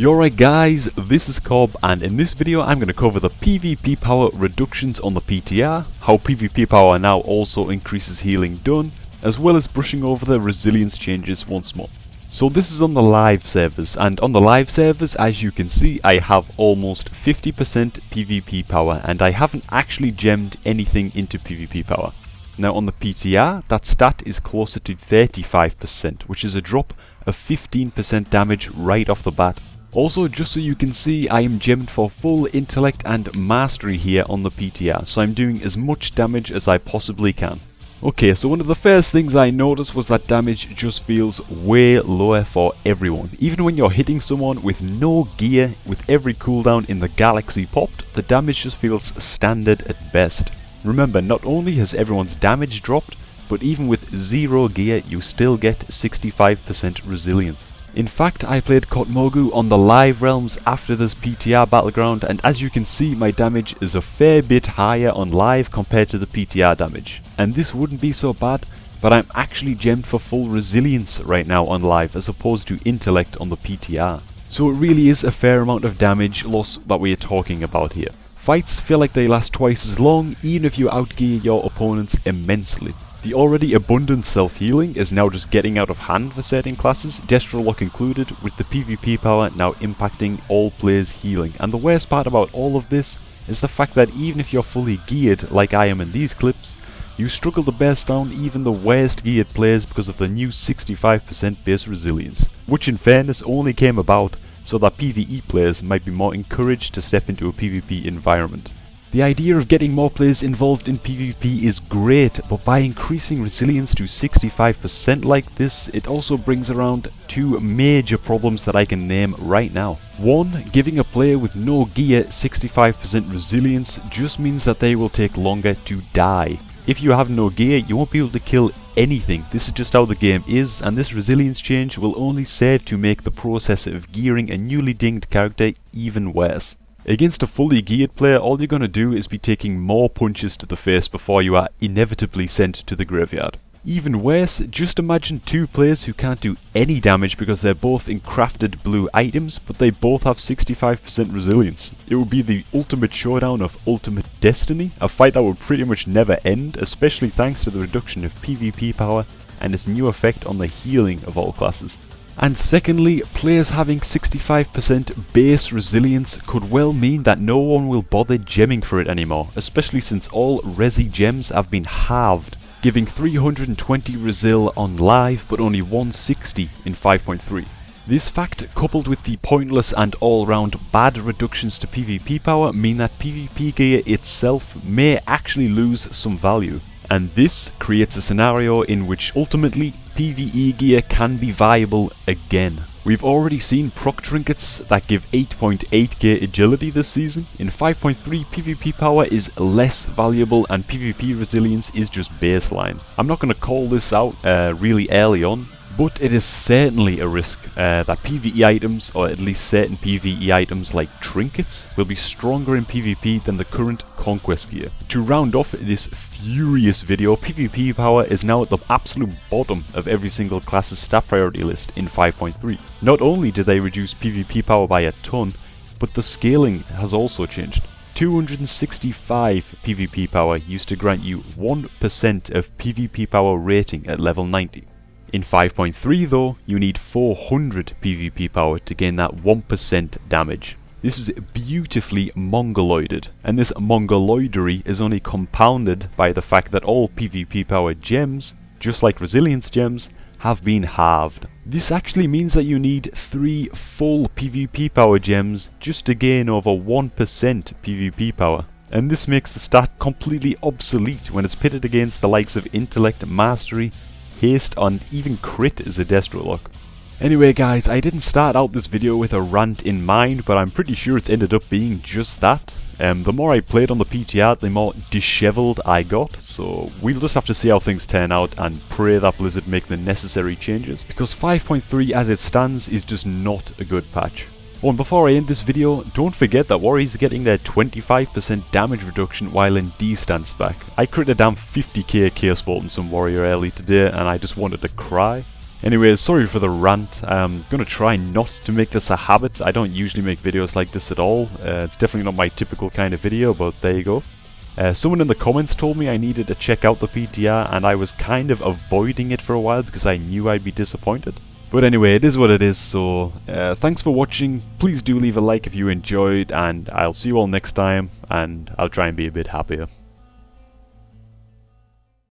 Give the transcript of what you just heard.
Yo, alright guys, this is Cob, and in this video I'm going to cover the PvP power reductions on the PTR, how PvP power now also increases healing done, as well as brushing over the resilience changes once more. So this is on the live servers, and on the live servers, as you can see, I have almost 50% PvP power, and I haven't actually gemmed anything into PvP power. Now on the PTR, that stat is closer to 35%, which is a drop of 15% damage right off the bat. Also, just so you can see, I am gemmed for full intellect and mastery here on the PTR, so I'm doing as much damage as I possibly can. Okay, so one of the first things I noticed was that damage just feels way lower for everyone. Even when you're hitting someone with no gear, with every cooldown in the galaxy popped, the damage just feels standard at best. Remember, not only has everyone's damage dropped, but even with zero gear you still get 65% resilience. In fact, I played Kotmogu on the live realms after this PTR battleground, and as you can see, my damage is a fair bit higher on live compared to the PTR damage. And this wouldn't be so bad, but I'm actually gemmed for full resilience right now on live as opposed to intellect on the PTR. So it really is a fair amount of damage loss that we are talking about here. Fights feel like they last twice as long, even if you outgear your opponents immensely. The already abundant self-healing is now just getting out of hand for certain classes, Destrolock included, with the PvP power now impacting all players' healing. And the worst part about all of this is the fact that even if you're fully geared, like I am in these clips, you struggle to burst down even the worst geared players because of the new 65% base resilience, which in fairness only came about so that PvE players might be more encouraged to step into a PvP environment. The idea of getting more players involved in PvP is great, but by increasing resilience to 65% like this, it also brings around two major problems that I can name right now. One, giving a player with no gear 65% resilience just means that they will take longer to die. If you have no gear, you won't be able to kill anything. This is just how the game is, and this resilience change will only serve to make the process of gearing a newly dinged character even worse. Against a fully geared player, all you're going to do is be taking more punches to the face before you are inevitably sent to the graveyard. Even worse, just imagine two players who can't do any damage because they're both in crafted blue items, but they both have 65% resilience. It would be the ultimate showdown of ultimate destiny, a fight that would pretty much never end, especially thanks to the reduction of PvP power and its new effect on the healing of all classes. And secondly, players having 65% base resilience could well mean that no one will bother gemming for it anymore, especially since all resi gems have been halved, giving 320 resil on live but only 160 in 5.3. This fact, coupled with the pointless and all-round bad reductions to PvP power, mean that PvP gear itself may actually lose some value. And this creates a scenario in which ultimately PvE gear can be viable again. We've already seen proc trinkets that give 8.8k agility this season. In 5.3 PvP power is less valuable and PvP resilience is just baseline. I'm not going to call this out really early on, but it is certainly a risk that PvE items, or at least certain PvE items like trinkets, will be stronger in PvP than the current conquest gear. To round off this furious video, PvP power is now at the absolute bottom of every single class's stat priority list in 5.3. Not only did they reduce PvP power by a ton, but the scaling has also changed. 265 PvP power used to grant you 1% of PvP power rating at level 90. In 5.3 though, you need 400 PvP power to gain that 1% damage. This is beautifully mongoloided, and this mongoloidery is only compounded by the fact that all PvP power gems, just like resilience gems, have been halved. This actually means that you need 3 full PvP power gems just to gain over 1% PvP power. And this makes the stat completely obsolete when it's pitted against the likes of intellect, mastery, haste, and even crit as a Destrolock. Anyway guys, I didn't start out this video with a rant in mind, but I'm pretty sure it's ended up being just that. The more I played on the PTR, the more dishevelled I got, so we'll just have to see how things turn out and pray that Blizzard make the necessary changes, because 5.3 as it stands is just not a good patch. Oh, and before I end this video, don't forget that warriors are getting their 25% damage reduction while in D-stance back. I crit a damn 50k chaos bolt in some warrior early today and I just wanted to cry. Anyways, sorry for the rant. I'm gonna try not to make this a habit. I don't usually make videos like this at all. It's definitely not my typical kind of video, but there you go. Someone in the comments told me I needed to check out the PTR, and I was kind of avoiding it for a while because I knew I'd be disappointed. But anyway, it is what it is, so thanks for watching. Please do leave a like if you enjoyed, and I'll see you all next time, and I'll try and be a bit happier.